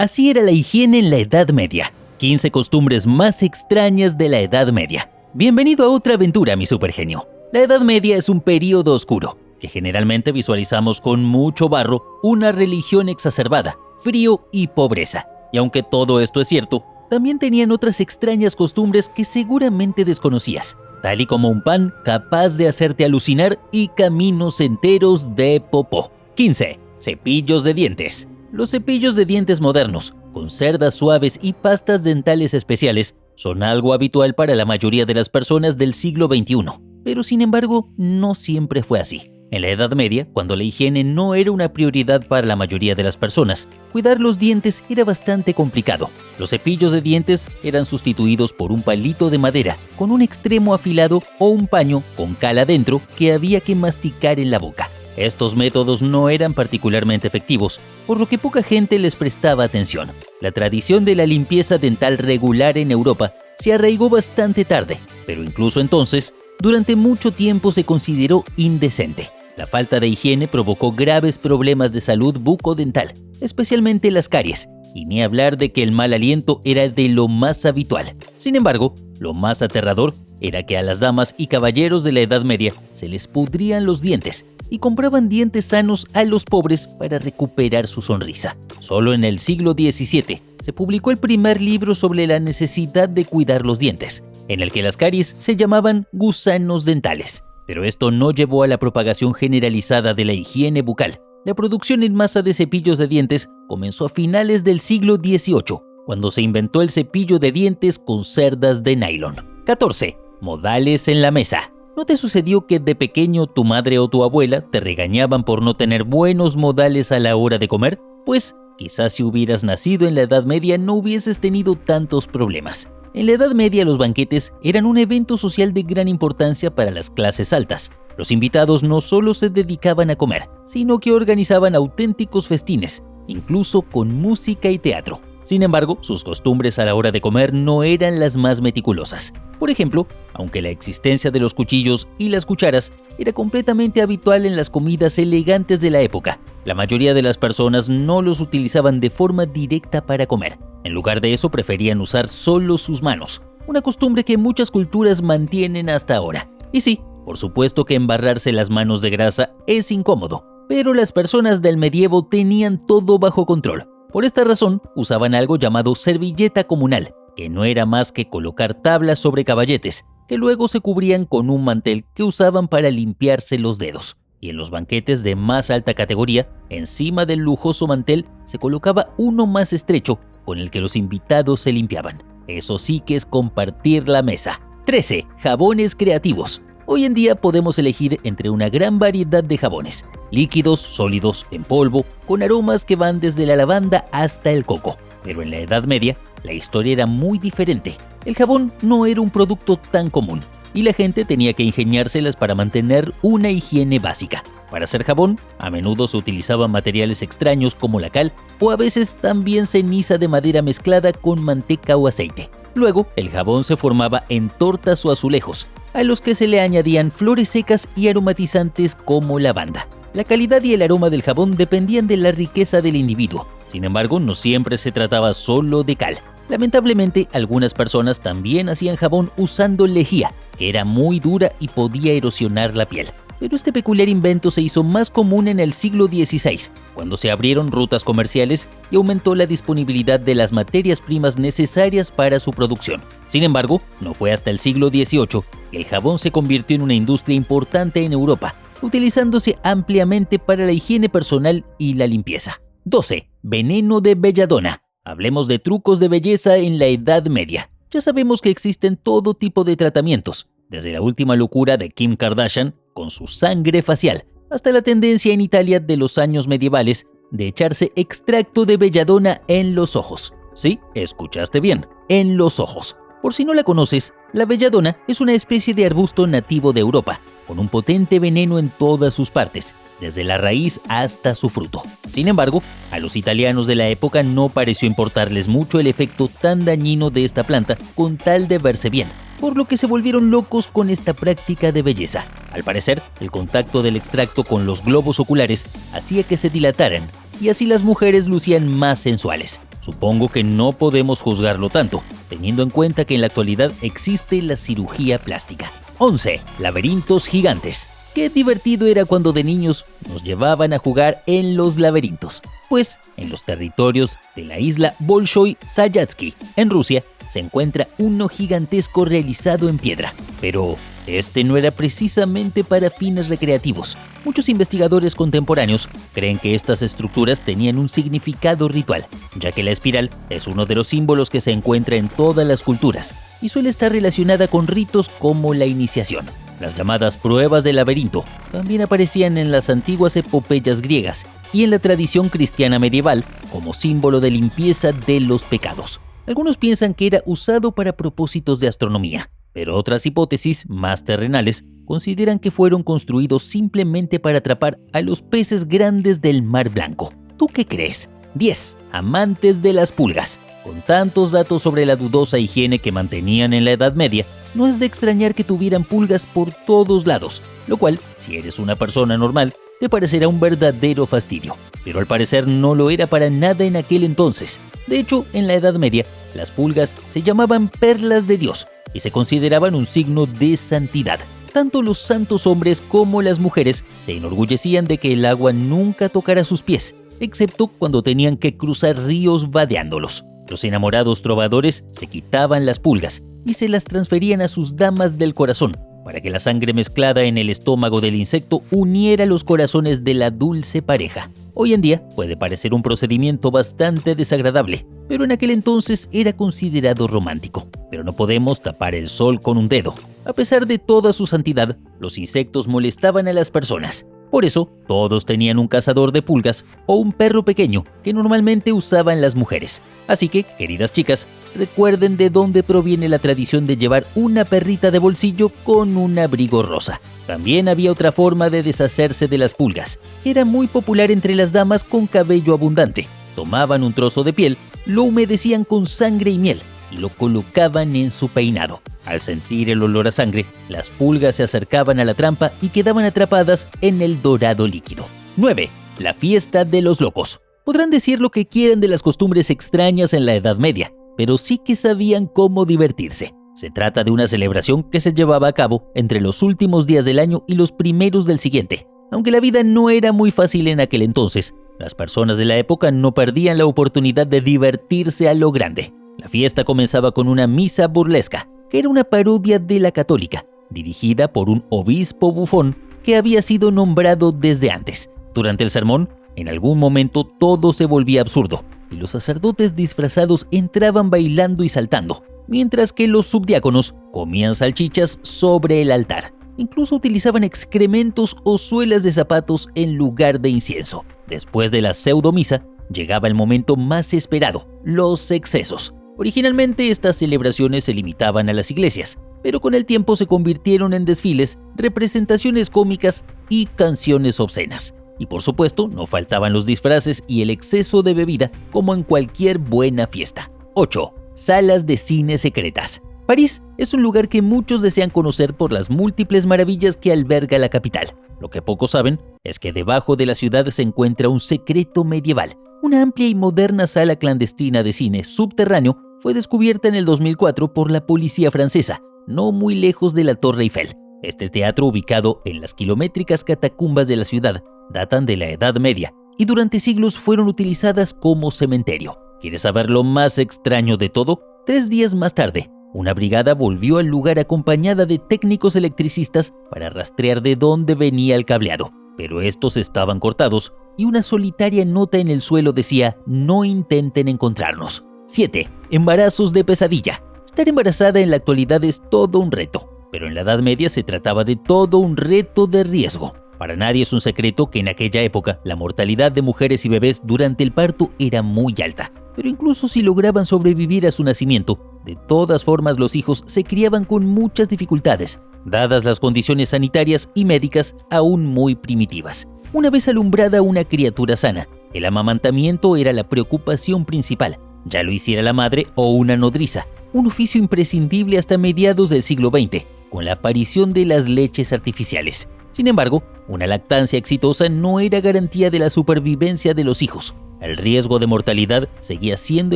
Así era la higiene en la Edad Media. 15 costumbres más extrañas de la Edad Media. Bienvenido a otra aventura, mi supergenio. La Edad Media es un período oscuro, que generalmente visualizamos con mucho barro, una religión exacerbada, frío y pobreza. Y aunque todo esto es cierto, también tenían otras extrañas costumbres que seguramente desconocías, tal y como un pan capaz de hacerte alucinar y caminos enteros de popó. 15. Cepillos de dientes. Los cepillos de dientes modernos, con cerdas suaves y pastas dentales especiales, son algo habitual para la mayoría de las personas del siglo XXI. Pero sin embargo, no siempre fue así. En la Edad Media, cuando la higiene no era una prioridad para la mayoría de las personas, cuidar los dientes era bastante complicado. Los cepillos de dientes eran sustituidos por un palito de madera con un extremo afilado o un paño con cal adentro que había que masticar en la boca. Estos métodos no eran particularmente efectivos, por lo que poca gente les prestaba atención. La tradición de la limpieza dental regular en Europa se arraigó bastante tarde, pero incluso entonces, durante mucho tiempo se consideró indecente. La falta de higiene provocó graves problemas de salud bucodental, especialmente las caries, y ni hablar de que el mal aliento era de lo más habitual. Sin embargo, lo más aterrador era que a las damas y caballeros de la Edad Media se les pudrían los dientes y compraban dientes sanos a los pobres para recuperar su sonrisa. Solo en el siglo XVII se publicó el primer libro sobre la necesidad de cuidar los dientes, en el que las caries se llamaban gusanos dentales. Pero esto no llevó a la propagación generalizada de la higiene bucal. La producción en masa de cepillos de dientes comenzó a finales del siglo XVIII, cuando se inventó el cepillo de dientes con cerdas de nylon. 14. Modales en la mesa. ¿No te sucedió que de pequeño tu madre o tu abuela te regañaban por no tener buenos modales a la hora de comer? Pues quizás si hubieras nacido en la Edad Media no hubieses tenido tantos problemas. En la Edad Media los banquetes eran un evento social de gran importancia para las clases altas. Los invitados no solo se dedicaban a comer, sino que organizaban auténticos festines, incluso con música y teatro. Sin embargo, sus costumbres a la hora de comer no eran las más meticulosas. Por ejemplo, aunque la existencia de los cuchillos y las cucharas era completamente habitual en las comidas elegantes de la época, la mayoría de las personas no los utilizaban de forma directa para comer. En lugar de eso, preferían usar solo sus manos, una costumbre que muchas culturas mantienen hasta ahora. Y sí, por supuesto que embarrarse las manos de grasa es incómodo, pero las personas del medievo tenían todo bajo control. Por esta razón, usaban algo llamado servilleta comunal, que no era más que colocar tablas sobre caballetes, que luego se cubrían con un mantel que usaban para limpiarse los dedos. Y en los banquetes de más alta categoría, encima del lujoso mantel se colocaba uno más estrecho, con el que los invitados se limpiaban. Eso sí que es compartir la mesa. 13. Jabones creativos. Hoy en día podemos elegir entre una gran variedad de jabones, líquidos, sólidos, en polvo, con aromas que van desde la lavanda hasta el coco. Pero en la Edad Media, la historia era muy diferente. El jabón no era un producto tan común, y la gente tenía que ingeniárselas para mantener una higiene básica. Para hacer jabón, a menudo se utilizaban materiales extraños como la cal, o a veces también ceniza de madera mezclada con manteca o aceite. Luego, el jabón se formaba en tortas o azulejos, a los que se le añadían flores secas y aromatizantes como lavanda. La calidad y el aroma del jabón dependían de la riqueza del individuo. Sin embargo, no siempre se trataba solo de cal. Lamentablemente, algunas personas también hacían jabón usando lejía, que era muy dura y podía erosionar la piel. Pero este peculiar invento se hizo más común en el siglo XVI, cuando se abrieron rutas comerciales y aumentó la disponibilidad de las materias primas necesarias para su producción. Sin embargo, no fue hasta el siglo XVIII que el jabón se convirtió en una industria importante en Europa, utilizándose ampliamente para la higiene personal y la limpieza. 12. Veneno de belladona. Hablemos de trucos de belleza en la Edad Media. Ya sabemos que existen todo tipo de tratamientos, desde la última locura de Kim Kardashian con su sangre facial, hasta la tendencia en Italia de los años medievales de echarse extracto de belladona en los ojos. Sí, escuchaste bien, en los ojos. Por si no la conoces, la belladona es una especie de arbusto nativo de Europa, con un potente veneno en todas sus partes, desde la raíz hasta su fruto. Sin embargo, a los italianos de la época no pareció importarles mucho el efecto tan dañino de esta planta con tal de verse bien, por lo que se volvieron locos con esta práctica de belleza. Al parecer, el contacto del extracto con los globos oculares hacía que se dilataran, y así las mujeres lucían más sensuales. Supongo que no podemos juzgarlo tanto, teniendo en cuenta que en la actualidad existe la cirugía plástica. 11. Laberintos gigantes. Qué divertido era cuando de niños nos llevaban a jugar en los laberintos. Pues en los territorios de la isla Bolshoi Sayatsky, en Rusia, se encuentra uno gigantesco realizado en piedra. Pero este no era precisamente para fines recreativos. Muchos investigadores contemporáneos creen que estas estructuras tenían un significado ritual, ya que la espiral es uno de los símbolos que se encuentra en todas las culturas y suele estar relacionada con ritos como la iniciación. Las llamadas pruebas del laberinto también aparecían en las antiguas epopeyas griegas y en la tradición cristiana medieval como símbolo de limpieza de los pecados. Algunos piensan que era usado para propósitos de astronomía, pero otras hipótesis, más terrenales, consideran que fueron construidos simplemente para atrapar a los peces grandes del Mar Blanco. ¿Tú qué crees? 10. Amantes de las pulgas. Con tantos datos sobre la dudosa higiene que mantenían en la Edad Media, no es de extrañar que tuvieran pulgas por todos lados, lo cual, si eres una persona normal, te parecerá un verdadero fastidio. Pero al parecer no lo era para nada en aquel entonces. De hecho, en la Edad Media, las pulgas se llamaban perlas de Dios y se consideraban un signo de santidad. Tanto los santos hombres como las mujeres se enorgullecían de que el agua nunca tocara sus pies, excepto cuando tenían que cruzar ríos vadeándolos. Los enamorados trovadores se quitaban las pulgas y se las transferían a sus damas del corazón, para que la sangre mezclada en el estómago del insecto uniera los corazones de la dulce pareja. Hoy en día puede parecer un procedimiento bastante desagradable, pero en aquel entonces era considerado romántico. Pero no podemos tapar el sol con un dedo. A pesar de toda su santidad, los insectos molestaban a las personas. Por eso, todos tenían un cazador de pulgas o un perro pequeño que normalmente usaban las mujeres. Así que, queridas chicas, recuerden de dónde proviene la tradición de llevar una perrita de bolsillo con un abrigo rosa. También había otra forma de deshacerse de las pulgas. Era muy popular entre las damas con cabello abundante. Tomaban un trozo de piel, lo humedecían con sangre y miel y lo colocaban en su peinado. Al sentir el olor a sangre, las pulgas se acercaban a la trampa y quedaban atrapadas en el dorado líquido. 9. La fiesta de los locos. Podrán decir lo que quieran de las costumbres extrañas en la Edad Media, pero sí que sabían cómo divertirse. Se trata de una celebración que se llevaba a cabo entre los últimos días del año y los primeros del siguiente. Aunque la vida no era muy fácil en aquel entonces, las personas de la época no perdían la oportunidad de divertirse a lo grande. La fiesta comenzaba con una misa burlesca, que era una parodia de la católica, dirigida por un obispo bufón que había sido nombrado desde antes. Durante el sermón, en algún momento todo se volvía absurdo, y los sacerdotes disfrazados entraban bailando y saltando, mientras que los subdiáconos comían salchichas sobre el altar. Incluso utilizaban excrementos o suelas de zapatos en lugar de incienso. Después de la pseudomisa, llegaba el momento más esperado, los excesos. Originalmente estas celebraciones se limitaban a las iglesias, pero con el tiempo se convirtieron en desfiles, representaciones cómicas y canciones obscenas. Y por supuesto, no faltaban los disfraces y el exceso de bebida como en cualquier buena fiesta. 8. Salas de cine secretas. París es un lugar que muchos desean conocer por las múltiples maravillas que alberga la capital. Lo que pocos saben es que debajo de la ciudad se encuentra un secreto medieval. Una amplia y moderna sala clandestina de cine subterráneo fue descubierta en el 2004 por la policía francesa, no muy lejos de la Torre Eiffel. Este teatro, ubicado en las kilométricas catacumbas de la ciudad, datan de la Edad Media y durante siglos fueron utilizadas como cementerio. ¿Quieres saber lo más extraño de todo? 3 días más tarde, una brigada volvió al lugar acompañada de técnicos electricistas para rastrear de dónde venía el cableado, pero estos estaban cortados y una solitaria nota en el suelo decía: no intenten encontrarnos. 7. Embarazos de pesadilla. Estar embarazada en la actualidad es todo un reto, pero en la Edad Media se trataba de todo un reto de riesgo. Para nadie es un secreto que en aquella época la mortalidad de mujeres y bebés durante el parto era muy alta, pero incluso si lograban sobrevivir a su nacimiento, de todas formas los hijos se criaban con muchas dificultades, dadas las condiciones sanitarias y médicas aún muy primitivas. Una vez alumbrada una criatura sana, el amamantamiento era la preocupación principal, ya lo hiciera la madre o una nodriza, un oficio imprescindible hasta mediados del siglo XX, con la aparición de las leches artificiales. Sin embargo, una lactancia exitosa no era garantía de la supervivencia de los hijos. el riesgo de mortalidad seguía siendo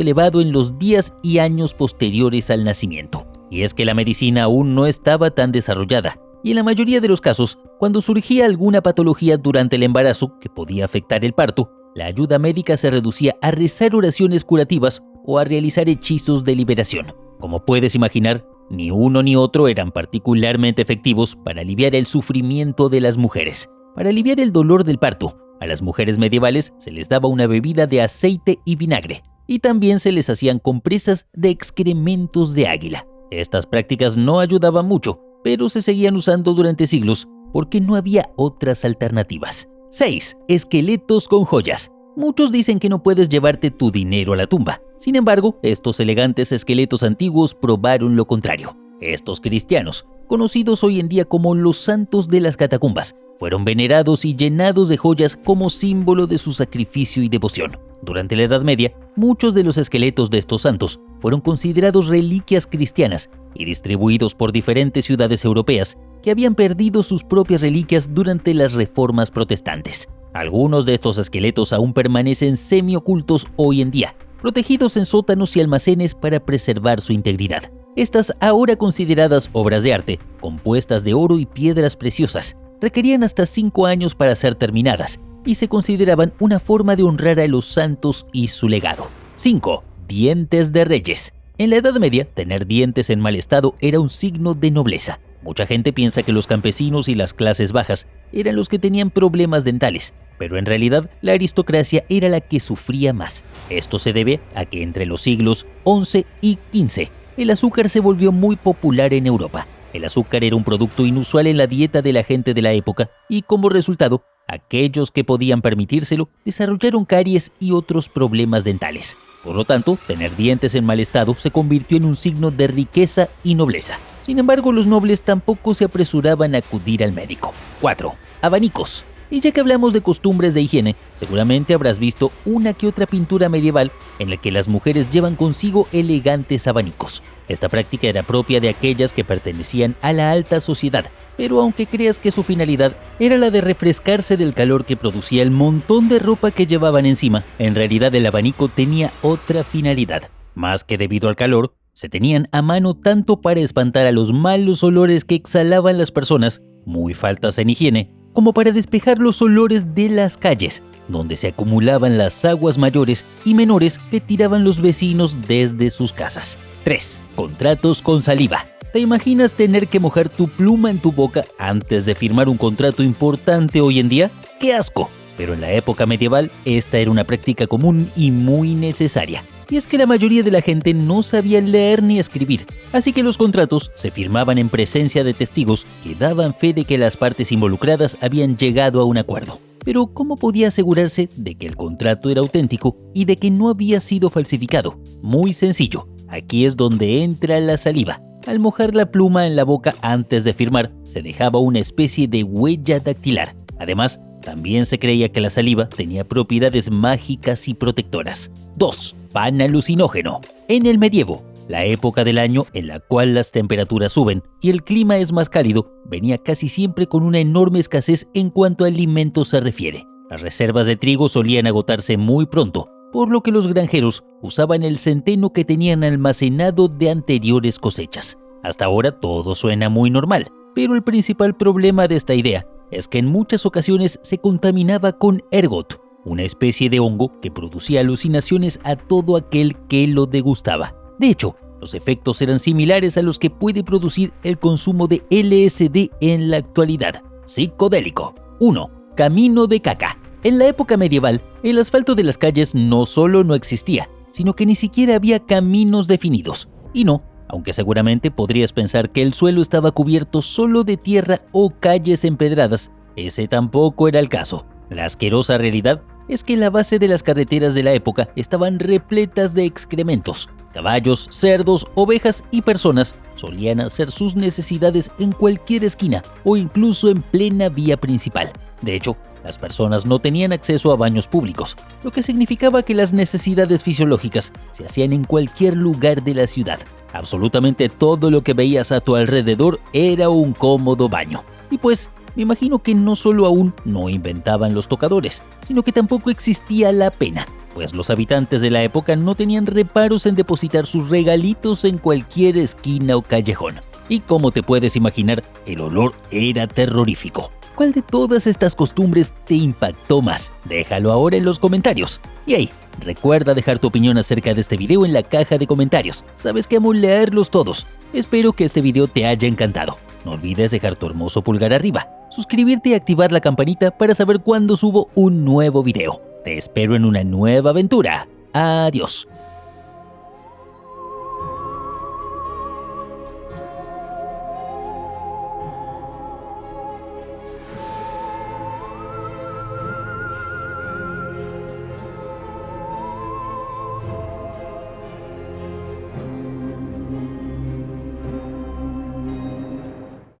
elevado en los días y años posteriores al nacimiento. Y es que la medicina aún no estaba tan desarrollada, y en la mayoría de los casos, cuando surgía alguna patología durante el embarazo que podía afectar el parto, la ayuda médica se reducía a rezar oraciones curativas o a realizar hechizos de liberación. Como puedes imaginar, ni uno ni otro eran particularmente efectivos para aliviar el sufrimiento de las mujeres. Para aliviar el dolor del parto, a las mujeres medievales se les daba una bebida de aceite y vinagre, y también se les hacían compresas de excrementos de águila. Estas prácticas no ayudaban mucho, pero se seguían usando durante siglos porque no había otras alternativas. 6. Esqueletos con joyas. Muchos dicen que no puedes llevarte tu dinero a la tumba. Sin embargo, estos elegantes esqueletos antiguos probaron lo contrario. Estos cristianos, conocidos hoy en día como los santos de las catacumbas, fueron venerados y llenados de joyas como símbolo de su sacrificio y devoción. Durante la Edad Media, muchos de los esqueletos de estos santos fueron considerados reliquias cristianas y distribuidos por diferentes ciudades europeas que habían perdido sus propias reliquias durante las reformas protestantes. Algunos de estos esqueletos aún permanecen semiocultos hoy en día, protegidos en sótanos y almacenes para preservar su integridad. Estas, ahora consideradas obras de arte, compuestas de oro y piedras preciosas, requerían hasta 5 años para ser terminadas y se consideraban una forma de honrar a los santos y su legado. 5. Dientes de reyes. En la Edad Media, tener dientes en mal estado era un signo de nobleza. Mucha gente piensa que los campesinos y las clases bajas eran los que tenían problemas dentales, pero en realidad la aristocracia era la que sufría más. Esto se debe a que entre los siglos XI y XV, el azúcar se volvió muy popular en Europa. El azúcar era un producto inusual en la dieta de la gente de la época y, como resultado, aquellos que podían permitírselo desarrollaron caries y otros problemas dentales. Por lo tanto, tener dientes en mal estado se convirtió en un signo de riqueza y nobleza. Sin embargo, los nobles tampoco se apresuraban a acudir al médico. 4. Abanicos. Y ya que hablamos de costumbres de higiene, seguramente habrás visto una que otra pintura medieval en la que las mujeres llevan consigo elegantes abanicos. Esta práctica era propia de aquellas que pertenecían a la alta sociedad, pero aunque creas que su finalidad era la de refrescarse del calor que producía el montón de ropa que llevaban encima, en realidad el abanico tenía otra finalidad. Más que debido al calor, se tenían a mano tanto para espantar a los malos olores que exhalaban las personas, muy faltas en higiene, como para despejar los olores de las calles, donde se acumulaban las aguas mayores y menores que tiraban los vecinos desde sus casas. 3. Contratos con saliva. ¿Te imaginas tener que mojar tu pluma en tu boca antes de firmar un contrato importante hoy en día? ¡Qué asco! Pero en la época medieval, esta era una práctica común y muy necesaria. Y es que la mayoría de la gente no sabía leer ni escribir, así que los contratos se firmaban en presencia de testigos que daban fe de que las partes involucradas habían llegado a un acuerdo. Pero ¿cómo podía asegurarse de que el contrato era auténtico y de que no había sido falsificado? Muy sencillo, aquí es donde entra la saliva. Al mojar la pluma en la boca antes de firmar, se dejaba una especie de huella dactilar. Además, también se creía que la saliva tenía propiedades mágicas y protectoras. 2. Pan alucinógeno. En el medievo, la época del año en la cual las temperaturas suben y el clima es más cálido, venía casi siempre con una enorme escasez en cuanto a alimentos se refiere. Las reservas de trigo solían agotarse muy pronto, por lo que los granjeros usaban el centeno que tenían almacenado de anteriores cosechas. Hasta ahora todo suena muy normal, pero el principal problema de esta idea es que en muchas ocasiones se contaminaba con ergot, una especie de hongo que producía alucinaciones a todo aquel que lo degustaba. De hecho, los efectos eran similares a los que puede producir el consumo de LSD en la actualidad. Psicodélico. 1. Camino de caca. En la época medieval, el asfalto de las calles no solo no existía, sino que ni siquiera había caminos definidos. Y no, aunque seguramente podrías pensar que el suelo estaba cubierto solo de tierra o calles empedradas, ese tampoco era el caso. La asquerosa realidad es que la base de las carreteras de la época estaban repletas de excrementos. Caballos, cerdos, ovejas y personas solían hacer sus necesidades en cualquier esquina o incluso en plena vía principal. De hecho, las personas no tenían acceso a baños públicos, lo que significaba que las necesidades fisiológicas se hacían en cualquier lugar de la ciudad. Absolutamente todo lo que veías a tu alrededor era un cómodo baño. Y pues, me imagino que no solo aún no inventaban los tocadores, sino que tampoco existía la pena, pues los habitantes de la época no tenían reparos en depositar sus regalitos en cualquier esquina o callejón. Y como te puedes imaginar, el olor era terrorífico. ¿Cuál de todas estas costumbres te impactó más? Déjalo ahora en los comentarios. Y ahí, recuerda dejar tu opinión acerca de este video en la caja de comentarios. Sabes que amo leerlos todos. Espero que este video te haya encantado. No olvides dejar tu hermoso pulgar arriba, suscribirte y activar la campanita para saber cuándo subo un nuevo video. Te espero en una nueva aventura. Adiós.